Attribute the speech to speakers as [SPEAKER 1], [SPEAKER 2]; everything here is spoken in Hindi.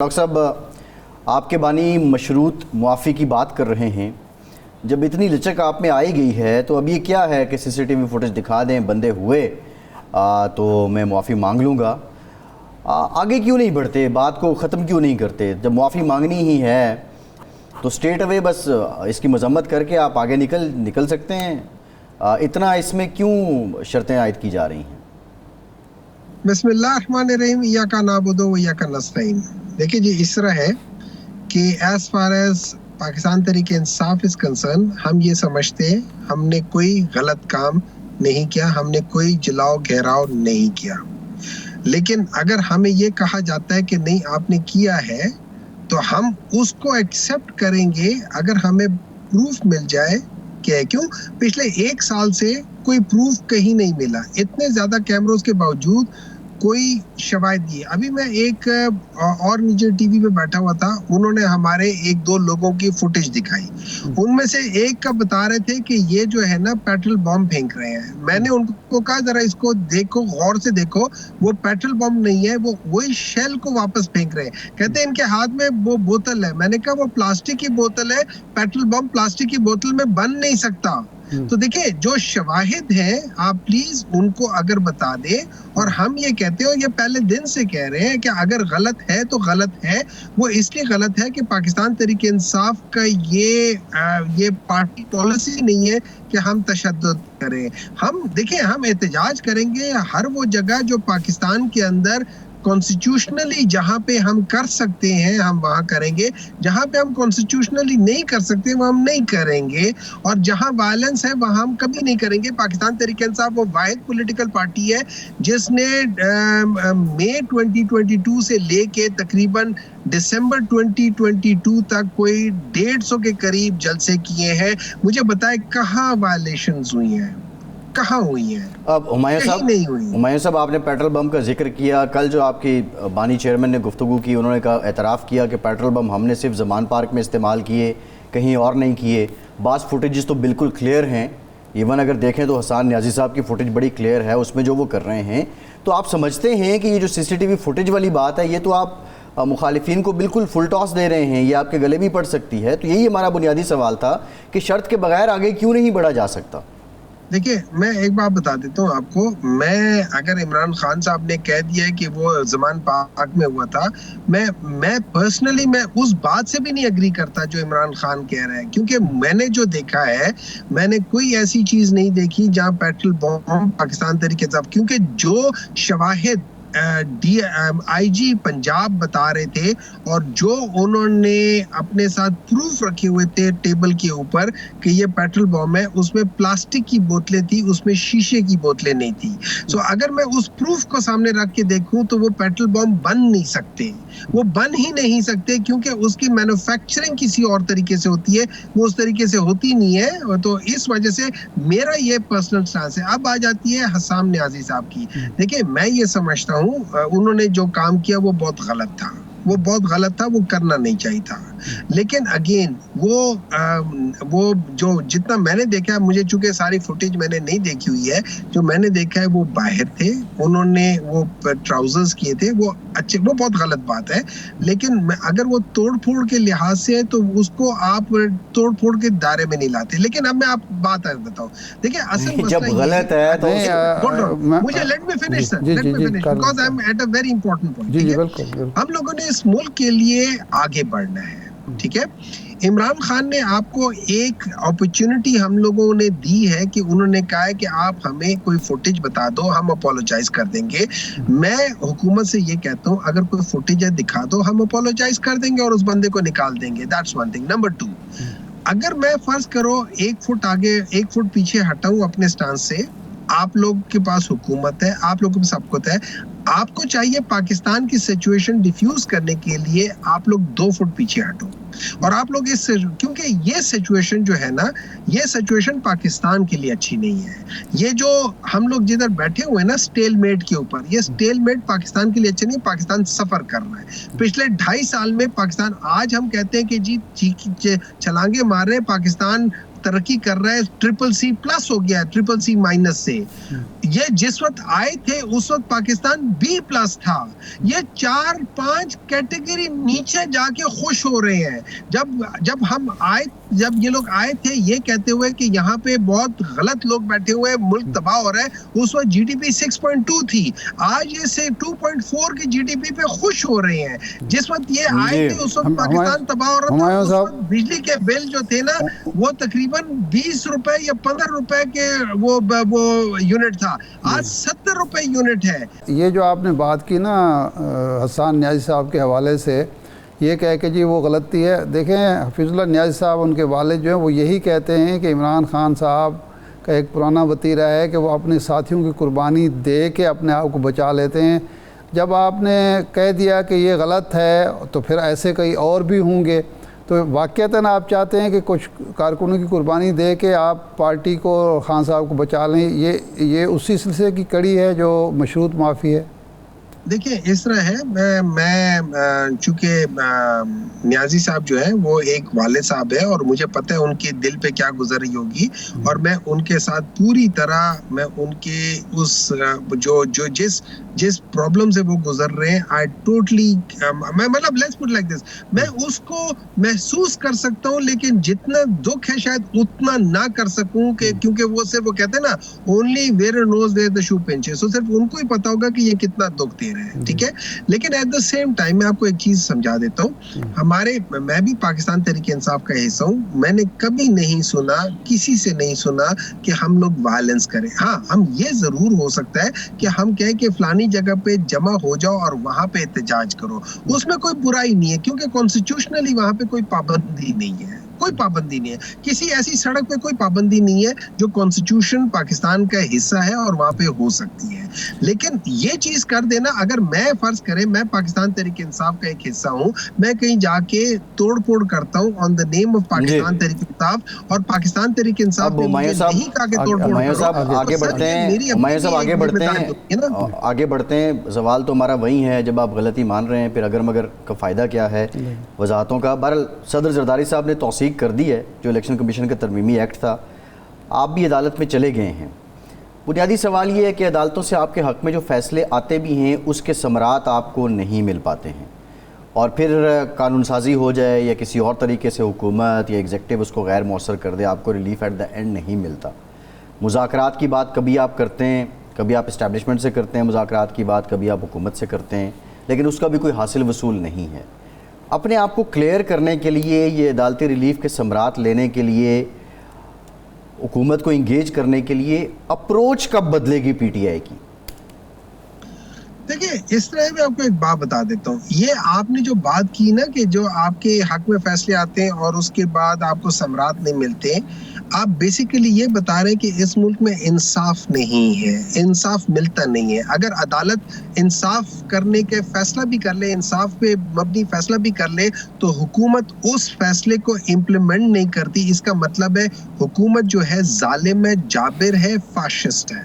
[SPEAKER 1] डॉक्टर साहब, आपके बानी मशरूत मुआफ़ी की बात कर रहे हैं। जब इतनी लचक आप में आई गई है तो अब ये क्या है कि सीसीटीवी फुटेज दिखा दें, बंदे हुए तो मैं मुआफ़ी मांग लूँगा। आगे क्यों नहीं बढ़ते, बात को ख़त्म क्यों नहीं करते? जब मुआफ़ी मांगनी ही है तो स्ट्रेट अवे बस इसकी मजम्मत करके आप आगे निकल सकते हैं। इतना इसमें क्यों शर्तें आयद की जा रही हैं?
[SPEAKER 2] बिस्मिल्लाहिर्रहमानिर्रहीम, इय्याका नअबुदु व इय्याका नस्तईन। देखिए जी, इस तरह है कि as far as Pakistan Tehreek Insaf is concern, हम ये समझते हैं हमने कोई गलत काम नहीं किया, हमने कोई जलाओ घेराव नहीं किया। लेकिन अगर हमें ये कहा जाता है कि नहीं आपने किया है तो हम उसको एक्सेप्ट करेंगे अगर हमें प्रूफ मिल जाए कि क्यों पिछले 1 साल से कोई प्रूफ कहीं नहीं मिला, इतने ज्यादा कैमरों के बावजूद कोई शवाहिद नहीं। अभी मैं एक और नीचे टीवी पे बैठा हुआ था, उन्होंने हमारे 1-2 लोगों की फुटेज दिखाई। उनमें से एक का बता रहे थे कि ये जो है ना पेट्रोल बम फेंक रहे हैं। मैंने उनको कहा जरा इसको देखो, गौर से देखो, वो पेट्रोल बम नहीं है, वो वही शेल को वापस फेंक रहे हैं। कहते हैं इनके हाथ में वो बोतल है। मैंने कहा वो प्लास्टिक की बोतल है, पेट्रोल बम प्लास्टिक की बोतल में बन नहीं सकता। तो देखिए, जो शवाहिद हैं आप प्लीज उनको अगर बता दे। और हम ये कहते हो, ये पहले दिन से कह रहे हैं कि अगर गलत है तो गलत है। वो इसलिए गलत है कि पाकिस्तान तहरीक इंसाफ का ये पार्टी पॉलिसी नहीं है कि हम तशद्दुद करें। हम देखिए, हम एहतजाज करेंगे हर वो जगह जो पाकिस्तान के अंदर कॉन्स्टिट्यूशनली जहां पे हम कर सकते हैं हम वहां करेंगे, जहां पे हम कॉन्स्टिट्यूशनली नहीं कर सकते वो हम नहीं करेंगे, और जहां वायलेंस है वहां हम कभी नहीं करेंगे। पाकिस्तान तहरीक इंसाफ वो वाहिद पॉलिटिकल पार्टी है जिसने मई 2022 से लेके तकरीबन दिसंबर 2022 तक कोई 150 के करीब जलसे किए हैं। मुझे बताए कहाँ वायलेशंस हुई हैं, कहाँ हुई है?
[SPEAKER 1] अब हुमायूं साहब, आपने पेट्रोल बम का जिक्र किया। कल जो आपकी बानी चेयरमैन ने गुफ्तगू की, उन्होंने कहा, एतराफ़ किया कि पेट्रोल बम हमने सिर्फ ज़मान पार्क में इस्तेमाल किए, कहीं और नहीं किए। बास फुटेजेस तो बिल्कुल क्लियर हैं। इवन अगर देखें तो हसन न्याजी साहब की फुटेज बड़ी क्लियर है उसमें जो वो कर रहे हैं। तो आप समझते हैं कि ये जो CCTV फुटेज वाली बात है, ये तो आप मुखालिफिन को बिल्कुल फुल टॉस दे रहे हैं, ये आपके गले भी पड़ सकती है। तो यही हमारा बुनियादी सवाल था कि शर्त के बगैर आगे क्यों नहीं बढ़ा जा सकता?
[SPEAKER 2] देखिए, मैं एक बात बता देता हूँ आपको। मैं अगर इमरान खान साहब ने कह दिया है कि वो ज़मान पार्क में हुआ था, मैं पर्सनली मैं उस बात से भी नहीं एग्री करता जो इमरान खान कह रहे हैं, क्योंकि मैंने जो देखा है, मैंने कोई ऐसी चीज़ नहीं देखी जहाँ पेट्रोल बम पाकिस्तान तरीके से, क्योंकि जो शवाहिद IG पंजाब बता रहे थे और जो उन्होंने अपने साथ प्रूफ रखे हुए थे टेबल के ऊपर कि ये पेट्रोल बम है, उसमें प्लास्टिक की बोतलें थी, उसमें शीशे की बोतलें नहीं थी। सो अगर मैं उस प्रूफ को सामने रख के देखूं तो वो पेट्रोल बम बन नहीं सकते, वो बन ही नहीं सकते, क्योंकि उसकी मैन्युफैक्चरिंग किसी और तरीके से होती है, वो उस तरीके से होती नहीं है। तो इस वजह से मेरा ये पर्सनल स्टांस है। अब आ जाती है हसन न्याजी साहब की। देखिए, मैं ये समझता हूँ उन्होंने जो काम किया वो बहुत गलत था, वो बहुत गलत था, वो करना नहीं चाहिए था। लेकिन अगेन वो जो जितना मैंने देखा, मुझे चूंकि सारी फुटेज मैंने नहीं देखी हुई है, जो मैंने देखा है वो बाहर थे, उन्होंने वो ट्राउजर्स किए थे, वो अच्छे, वो बहुत गलत बात है। लेकिन अगर वो तोड़ फोड़ के लिहाज से है तो उसको आप तोड़ फोड़ के दायरे में नहीं लाते। लेकिन अब मैं आप बात बताऊं, देखिए असल
[SPEAKER 1] जब गलत है
[SPEAKER 2] तो मुझे let me finish because I am at a very important point. हम लोगों ने इस मुल्क के लिए आगे बढ़ना है, ठीक है। इमरान खान ने आपको एक अपॉर्चुनिटी हम लोगों ने दी है कि उन्होंने कहा है कि आप हमें कोई फुटेज बता दो, हम अपोलोजाइज कर देंगे। मैं हुकूमत से ये कहता हूँ, अगर कोई फुटेज है दिखा दो, हम अपोलोजाइज कर देंगे और उस बंदे को निकाल देंगे। That's one thing. नंबर 2, अगर मैं फर्ज करो 1 फुट आगे 1 फुट पीछे हटाऊं अपने स्टांस से, आप लोग के पास हुकूमत है, आप लोगों के पास सब कुछ है, आपको चाहिए पाकिस्तान की सिचुएशन डिफ्यूज करने के लिए आप लोग 2 फुट पीछे हटो। और आप लोग इस, क्योंकि ये सिचुएशन जो है ना, ये सिचुएशन पाकिस्तान के लिए अच्छी नहीं है। ये जो हम लोग जिधर बैठे हुए हैं ना स्टेलमेट के ऊपर, ये स्टेलमेट पाकिस्तान के लिए अच्छा नहीं। पाकिस्तान सफर कर रहा है पिछले 2.5 साल में। पाकिस्तान, आज हम कहते हैं कि जी छलांगे मार रहे हैं, पाकिस्तान तरक्की कर रहा है, CCC+ हो गया है, CCC- से। ये जिस वक्त आए थे उस वक्त पाकिस्तान B+ था। ये 4-5 कैटेगरी नीचे जाके खुश हो रहे हैं। जब ये लोग आए थे ये कहते हुए कि यहाँ पे बहुत गलत लोग बैठे हुए हैं, मुल्क तबाह हो रहा है, उस वक्त GDP 6.2 थी। आज ये से 2.4 की GDP पे खुश हो रहे हैं। जिस वक्त ये आए थे उस वक्त पाकिस्तान तबाह हो रहा था। उस वक्त बिजली के बिल जो थे ना वो तकरीबन 20 रुपए या 15 रुपए के वो यूनिट था, आज 70 रुपए यूनिट है।
[SPEAKER 3] ये जो आपने बात की ना हसन न्याजी साहब के हवाले से, ये कह के जी वो गलती है। देखें, हफीजुल्लाह न्याजी साहब, उनके वालिद जो हैं वो यही कहते हैं कि इमरान खान साहब का एक पुराना वतीरा है कि वो अपने साथियों की कुर्बानी दे के अपने आप को बचा लेते हैं। जब आपने कह दिया कि ये गलत है तो फिर ऐसे कई और भी होंगे, तो वाक़तन आप चाहते हैं कि कुछ कारकुनों की कुर्बानी दे के आप पार्टी को, खान साहब को बचा लें। ये उसी सिलसिले की कड़ी है जो मशरूत माफ़ी है।
[SPEAKER 2] देखिए इस तरह है, मैं चूंकि न्याजी साहब जो है वो एक वाले साहब है और मुझे पता है उनके दिल पे क्या गुजर रही होगी, और मैं उनके साथ पूरी तरह, मैं उनके उस जो जिस प्रॉब्लम से वो गुजर रहे हैं, आई टोटली, मैं मतलब लेट्स पुट लाइक दिस, मैं उसको महसूस कर सकता हूँ, लेकिन जितना दुख है शायद उतना ना कर सकूं, क्योंकि वो सिर्फ, वो कहते हैं ना, only wearer knows where the shoe pinches, तो सिर्फ उनको ही पता होगा कि ये कितना दुख दे रहे हैं, ठीक है। लेकिन एट द सेम टाइम मैं आपको एक चीज समझा देता हूँ, मैं भी पाकिस्तान तहरीक इंसाफ का हिस्सा हूँ। मैंने कभी नहीं सुना, किसी से नहीं सुना कि हम लोग वायलेंस करें। हाँ, हम ये जरूर हो सकता है कि हम कहें कि फलानी जगह पे जमा हो जाओ और वहां पे एहतजाज करो, उसमें कोई बुराई नहीं है, क्योंकि कॉन्स्टिट्यूशनली वहां पे कोई पाबंदी नहीं है, कोई पाबंदी नहीं है। किसी ऐसी सड़क पे कोई पाबंदी नहीं है जो कॉन्स्टिट्यूशन पाकिस्तान का हिस्सा है और वहां पे हो सकती है। लेकिन ये चीज कर देना, अगर मैं फर्ज करें मैं पाकिस्तान तहरीक इंसाफ का एक हिस्सा हूं, मैं कहीं जाके तोड़ फोड़ करता हूं on the name of Pakistan Tehreek Insaf, और पाकिस्तान तहरीक इंसाफ ने मुझे नहीं कहा कि तोड़ फोड़ करो,
[SPEAKER 1] आगे बढ़ते हैं। सवाल तो हमारा वही है, जब आप गलती मान रहे हैं फिर अगर मगर का फ़ायदा क्या है वजाहतों का। बहरहाल सदर जरदारी साहब ने तौसीक कर दी है जो इलेक्शन कमीशन का तरमीमी एक्ट था, आप भी अदालत में चले गए हैं। बुनियादी सवाल ये है कि अदालतों से आपके हक़ में जो फ़ैसले आते भी हैं उसके समरात आपको नहीं मिल पाते हैं, और फिर कानून साजी हो जाए या किसी और तरीके से हुकूमत या एग्जेक्टिव उसको गैर मौसर कर दे, आपको रिलीफ एट द एंड नहीं मिलता। मुज़ाकरात की बात कभी आप करते हैं, कभी आप इस्टेब्लिशमेंट से करते हैं मुज़ाकरात की बात, कभी आप हुकूमत से करते हैं, लेकिन उसका भी कोई हासिल वसूल नहीं है। अपने आप को क्लियर करने के लिए, ये अदालती रिलीफ के समरात लेने के लिए, हुकूमत को इंगेज करने के लिए अप्रोच कब बदलेगी PTI की?
[SPEAKER 2] देखिए इस तरह मैं आपको एक बात बता देता हूँ, ये आपने जो बात की ना कि जो आपके हक में फैसले आते हैं और उसके बाद आपको समरात नहीं मिलते, आप बेसिकली ये बता रहे हैं कि इस मुल्क में इंसाफ नहीं है, इंसाफ मिलता नहीं है। अगर अदालत इंसाफ करने के फैसला भी कर ले, इंसाफ पे मबनी फैसला भी कर ले, तो हुकूमत उस फैसले को इम्प्लीमेंट नहीं करती, इसका मतलब है हुकूमत जो है जालिम है, जाबिर है, फाशिस्ट है।